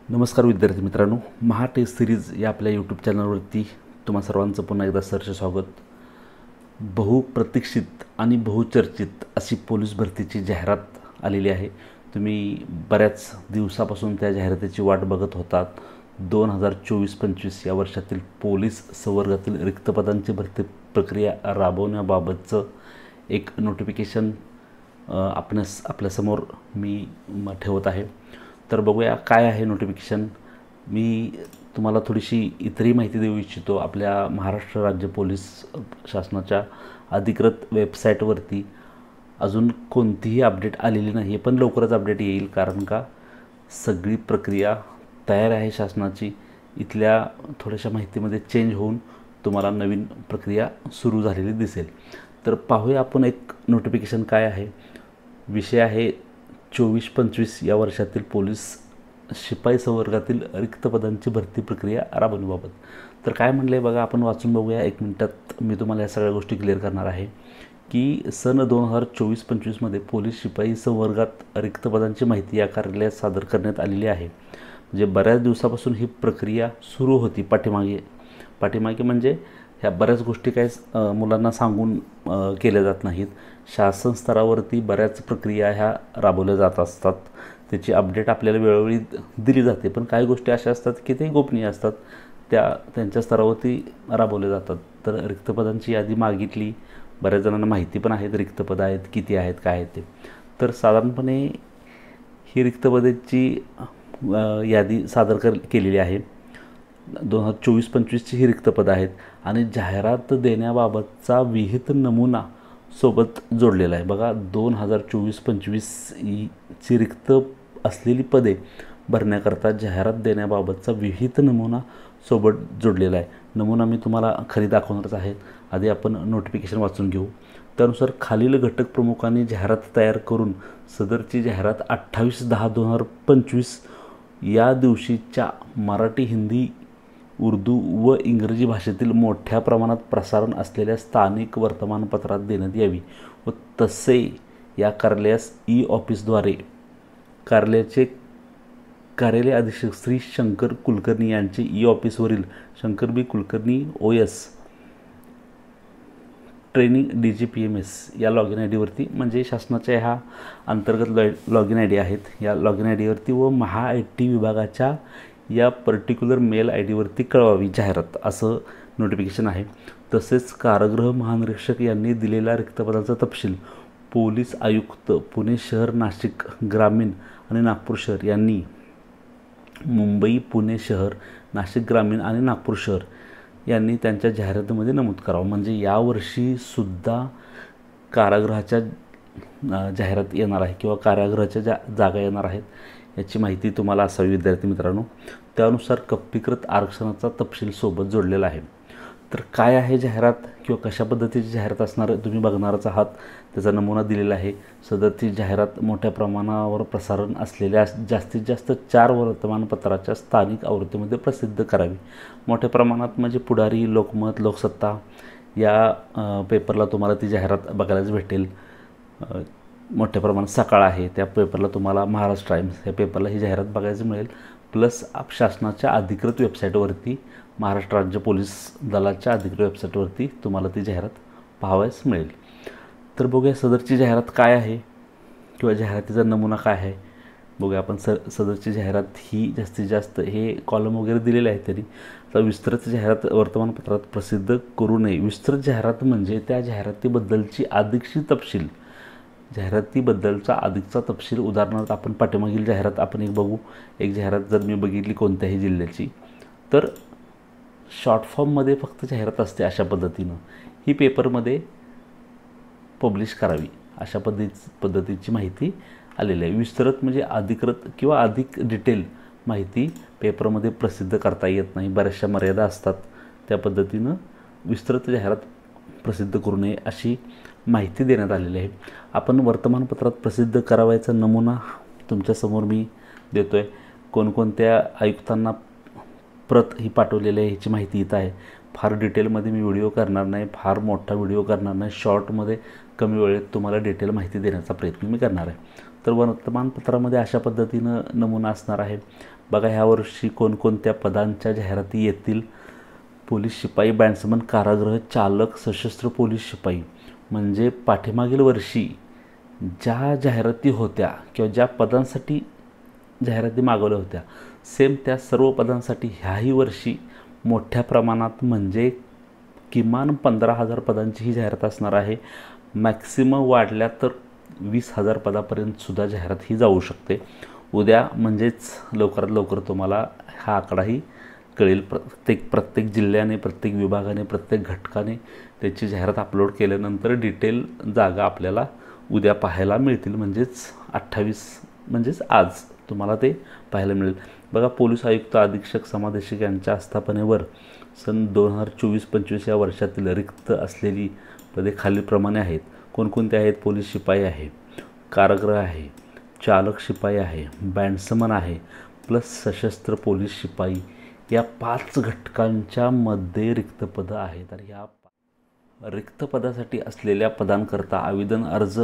नमस्कार विद्यार्थी मित्रांनो, महा टेस्ट सिरीज या आपल्या यूट्यूब चॅनलवरती तुम्हा सर्वांचं पुन्हा एकदा सहर्ष स्वागत। बहुप्रतीक्षित आणि बहुचर्चित अशी पोलीस भरतीची जाहिरात आलेली आहे। तुम्ही बऱ्याच दिवसापासून त्या जाहिरातीची वाट बघत होतात। 2024-25 या वर्षातील पोलीस संवर्गातील रिक्त पदांची भरती प्रक्रिया राबवण्याबाबतचं एक नोटिफिकेशन आपल्यासमोर मी ठेवत आहे। तर बघूया काय आहे नोटिफिकेशन। मी तुम्हाला थोडीशी इतरही माहिती देऊ इच्छितो। आपल्या महाराष्ट्र राज्य पोलीस शासनाच्या अधिकृत वेबसाईटवरती अजून कोणतीही अपडेट आलेली नाही, पण लवकरच अपडेट येईल, कारण का सगळी प्रक्रिया तयार आहे शासनाची। इथल्या थोड्याशा माहितीमध्ये चेंज होऊन तुम्हाला नवीन प्रक्रिया सुरू झालेली दिसेल। तर पाहूया आपण एक नोटिफिकेशन काय आहे। विषय आहे 24-25 या वर्षातील पोलीस शिपाई संवर्गातील रिक्त पदांची भरती प्रक्रिया राबवण्याबाबत। तर काय म्हणले बघा, आपण वाचून बघूया। 1 मिनिटात मी तुम्हाला या सगळ्या गोष्टी क्लिअर करणार आहे की सन 2024-25 मध्ये पोलीस शिपाई संवर्गात रिक्त पदांची माहिती या कार्यालयात सादर करण्यात आलेली आहे। म्हणजे बऱ्याच दिवसापासून ही प्रक्रिया सुरू होती पाठीमागे म्हणजे ह्या बऱ्याच गोष्टी काय मुलांना सांगून केल्या जात नाहीत। शासन स्तरावरती बऱ्याच प्रक्रिया ह्या राबवल्या जात असतात, त्याची अपडेट आपल्याला वेळोवेळी दिली जाते, पण काही गोष्टी अशा असतात की ते गोपनीय असतात, त्यांच्या स्तरावरती राबवल्या जातात। तर रिक्त पदांची यादी मागितली, बऱ्याच जणांना माहिती पण आहेत रिक्त पदं आहेत, किती आहेत, काय आहेत ते। तर साधारणपणे ही रिक्त पदांची यादी सादर केलेली आहे। 2024-25ची ही रिक्त पदं आहेत आणि जाहिरात देण्याबाबतचा विहित नमुना सोबत जोडलेला आहे। बघा, 2024-25 ची रिक्त असलेली पदे भरण्याकरता जाहिरात देण्याबाबतचा विहित नमुना सोबत जोडलेला आहे। नमुना मी तुम्हाला खाली दाखवणारच आहे। आधी आपण नोटिफिकेशन वाचून घेऊ। त्यानुसार खालील घटक प्रमुखांनी जाहिरात तयार करून सदरची जाहिरात 28/10/2025 या दिवशीच्या मराठी, हिंदी, उर्दू व इंग्रजी भाषेतील मोठ्या प्रमाणात प्रसारण असलेल्या स्थानिक वर्तमानपत्रात देण्यात यावी व तसे या कार्यालयास ऑफिसद्वारे कार्यालयाचे कार्यालय अधीक्षक श्री शंकर कुलकर्णी यांचे ऑफिसवरील शंकर बी कुलकर्णी OS ट्रेनिंग DGPMS या लॉगिन ID वरती, म्हणजे शासनाच्या ह्या अंतर्गत लॉगिन ID आहेत, या लॉगिन ID वरती व महा IT विभागाच्या या पर्टिक्युलर मेल ID वरती कळवावी जाहिरात, असं नोटिफिकेशन आहे। तसेच कारागृह महानिरीक्षक यांनी दिलेला रिक्त पदांचा तपशील पोलीस आयुक्त पुणे शहर, नाशिक ग्रामीण आणि नागपूर शहर यांनी मुंबई, पुणे शहर, नाशिक ग्रामीण आणि नागपूर शहर यांनी त्यांच्या जाहिरातीमध्ये नमूद करावं। म्हणजे यावर्षी सुद्धा कारागृहाच्या जाहिरात येणार आहे किंवा कारागृहाच्या जागा येणार आहेत, याची माहिती तुम्हाला असावी विद्यार्थी मित्रांनो। त्यानुसार कप्पीकृत आरक्षणाचा तपशील सोबत जोडलेला आहे। तर काय आहे जाहिरात किंवा कशा पद्धतीची जाहिरात असणार तुम्ही बघणारच आहात, त्याचा नमुना दिलेला आहे। सदरची जाहिरात मोठ्या प्रमाणावर प्रसारण असलेल्या जास्तीत जास्त 4 वर्तमानपत्राच्या स्थानिक आवृत्तीमध्ये प्रसिद्ध करावी। मोठ्या प्रमाणात म्हणजे पुढारी, लोकमत, लोकसत्ता या पेपरला तुम्हाला ती जाहिरात बघायलाच भेटेल। मोठ्या प्रमाणात सकाळ आहे, त्या पेपरला तुम्हाला महाराष्ट्र टाइम्स या पेपरला ही जाहिरात बघायला मिळेल। प्लस शासनाच्या अधिकृत वेबसाईटवरती, महाराष्ट्र राज्य पोलीस दलाच्या अधिकृत वेबसाईटवरती तुम्हाला ती जाहिरात पाहावयास मिळेल। तर बघूया सदरची जाहिरात काय आहे किंवा जाहिरातीचा नमुना काय आहे बघूया आपण। सदरची जाहिरात ही जास्तीत जास्त हे कॉलम वगैरे दिलेले आहेत त्यांनी। तर विस्तृत जाहिरात वर्तमानपत्रात प्रसिद्ध करू नये। विस्तृत जाहिरात म्हणजे त्या जाहिरातीबद्दलची अधिकची तपशील, जाहिरातीबद्दलचा अधिकचा तपशील। उदाहरणार्थ आपण पाठीमागील जाहिरात आपण एक बघू। एक जाहिरात जर मी बघितली कोणत्याही जिल्ह्याची, तर शॉर्ट फॉर्ममध्ये फक्त जाहिरात असते अशा पद्धतीनं, ही पेपरमध्ये पब्लिश करावी अशा पद्धतीची माहिती आलेली आहे। विस्तृत म्हणजे अधिकृत किंवा अधिक डिटेल माहिती पेपरमध्ये प्रसिद्ध करता येत नाही, बऱ्याचशा मर्यादा असतात, त्या पद्धतीनं विस्तृत जाहिरात प्रसिद्ध करू नये अशी माहिती देण्यात आलेली आहे। आपण वर्तमानपत्रात प्रसिद्ध करावयाचा नमुना तुमच्यासमोर मी देतो आहे। कोणकोणत्या आयुक्तांना प्रत ही पाठवलेली आहे ह्याची माहिती इथं आहे। फार डिटेलमध्ये मी व्हिडिओ करणार नाही, फार मोठा व्हिडिओ करणार नाही, शॉर्टमध्ये कमी वेळेत तुम्हाला डिटेल माहिती देण्याचा प्रयत्न मी करणार आहे। तर वर्तमानपत्रामध्ये अशा पद्धतीनं नमुना असणार आहे. बघा, ह्या वर्षी कोणकोणत्या पदांच्या जाहिराती येतील. पोलीस शिपाई, बँड्समन, कारागृह चालक, सशस्त्र पोलीस शिपाई. म्हणजे पाठीमागील वर्षी ज्या जाहिराती होत्या किंवा ज्या पदांसाठी जाहिराती मागवल्या होत्या, सेम त्या सर्व पदांसाठी ह्याही वर्षी मोठ्या प्रमाणात म्हणजे किमान 15,000 पदांची ही जाहिरात असणार आहे. मॅक्सिमम वाढल्या तर 20,000 पदापर्यंतसुद्धा जाहिरात ही जाऊ शकते. उद्या म्हणजेच लवकरात लवकर तुम्हाला हा आकडाही कळेल. प्रत्येक जिल्ह्याने, प्रत्येक विभागाने, प्रत्येक घटकाने त्याची जाहिरात अपलोड केल्यानंतर डिटेल जागा आपल्याला उद्या पाहायला मिळतील. म्हणजेच 28 म्हणजेच आज तुम्हाला ते पाहायला मिळेल. बघा, पोलीस आयुक्त, अधीक्षक, समादेशक यांच्या आस्थापनेवर सन 2024-25 या वर्षातील रिक्त असलेली पदे खालीलप्रमाणे आहेत. कोणकोणते आहेत? पोलीस शिपाई आहे, कारागृह आहे, चालक शिपाई आहे, बँड्समन आहे, प्लस सशस्त्र पोलीस शिपाई. या 5 घटकांच्या मध्ये रिक्त पदं आहेत. तर ह्या रिक्त पदासाठी असलेल्या पदांकरता आवेदन अर्ज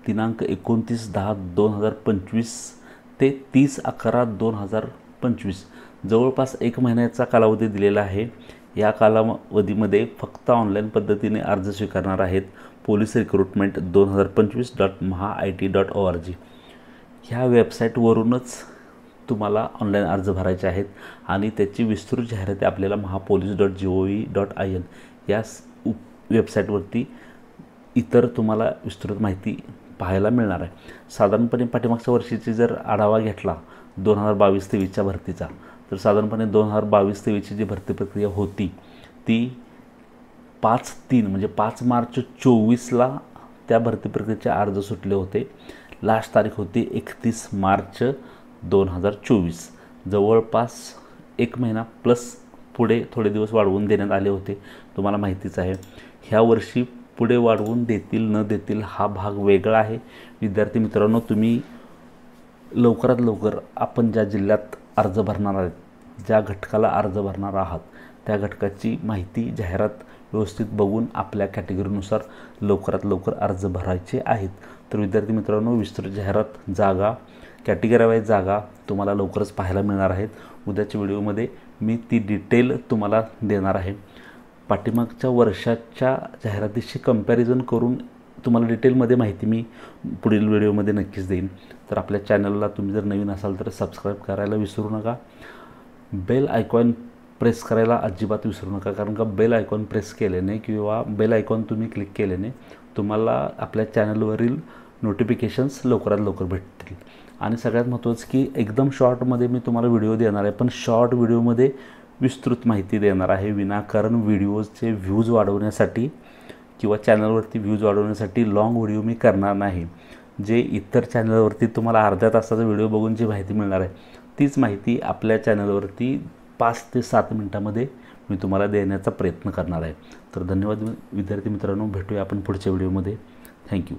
दिनांक 29/10/2025 ते 30/11/2025 जवळपास 1 महिन्याचा कालावधी दिलेला आहे. या कालावधीमध्ये फक्त ऑनलाईन पद्धतीने अर्ज स्वीकारणार आहेत. पोलीस रिक्रुटमेंट 2025.maha.it.org ह्या वेबसाईटवरूनच तुम्हाला ऑनलाईन अर्ज भरायचे आहेत आणि त्याची विस्तृत जाहिराती आपल्याला mahapolice.gov.in या वेबसाईटवरती इतर तुम्हाला विस्तृत माहिती पाहायला मिळणार आहे. साधारणपणे पाठीमागच्या वर्षीची जर आढावा घेतला 2022-23च्या भरतीचा, तर साधारणपणे 2022-23ची जी भरती प्रक्रिया होती ती 5/3 म्हणजे 5 मार्च 2024ला त्या भरती प्रक्रियेचे अर्ज सुटले होते. लास्ट तारीख होती 31 मार्च 2024. जवळपास 1 महिना प्लस पुढे थोडे दिवस वाढवून देण्यात आले होते. तुम्हाला माहितीच आहे. ह्या वर्षी पुढे वाढवून देतील न देतील हा भाग वेगळा आहे. विद्यार्थी मित्रांनो, तुम्ही लवकरात लवकर आपण ज्या जिल्ह्यात अर्ज भरणार आहेत, ज्या घटकाला अर्ज भरणार आहात, त्या घटकाची माहिती, जाहिरात व्यवस्थित बघून आपल्या कॅटेगरीनुसार लवकरात लवकर अर्ज भरायचे आहेत. तर विद्यार्थी मित्रांनो, विस्तृत जाहिरात, जागा, कॅटेगरी वाईज जागा तुम्हाला लवकरच पाहायला मिळणार आहेत. उद्याच्या व्हिडिओमध्ये मी ती डिटेल तुम्हाला देणार आहे. पाठीमागच्या वर्षाच्या जाहिरातीशी कंपॅरिझन करून तुम्हाला डिटेलमध्ये माहिती मी पुढील व्हिडिओमध्ये नक्कीच देईन. तर आपल्या चॅनलला तुम्ही जर नवीन असाल तर सबस्क्राईब करायला विसरू नका. बेल आयकॉन प्रेस करायला अजिबात विसरू नका, कारण का बेल आयकॉन प्रेस केल्याने किंवा बेल आयकॉन तुम्ही क्लिक केल्याने तुम्हाला आपल्या चॅनलवरील नोटिफिकेशन्स लवकरात लवकर भेटतील. आणि सगळ्यात महत्त्वाचं की एकदम शॉर्टमध्ये मी तुम्हाला व्हिडिओ देणार आहे, पण शॉर्ट व्हिडिओमध्ये विस्तृत माहिती देणार आहे. विनाकारण व्हिडिओचे व्ह्यूज वाढवण्यासाठी किंवा चॅनलवरती व्ह्यूज वाढवण्यासाठी लाँग व्हिडिओ मी करणार नाही. जे इतर चॅनलवरती तुम्हाला अर्ध्या तासाचा व्हिडिओ बघून जी माहिती मिळणार आहे, तीच माहिती आपल्या चॅनलवरती 5 ते 7 मिनटामध्ये मी तुम्हाला देण्याचा प्रयत्न करणार आहे. तर धन्यवाद विद्यार्थी मित्रांनो, भेटूया आपण पुढच्या व्हिडिओमध्ये. थँक्यू.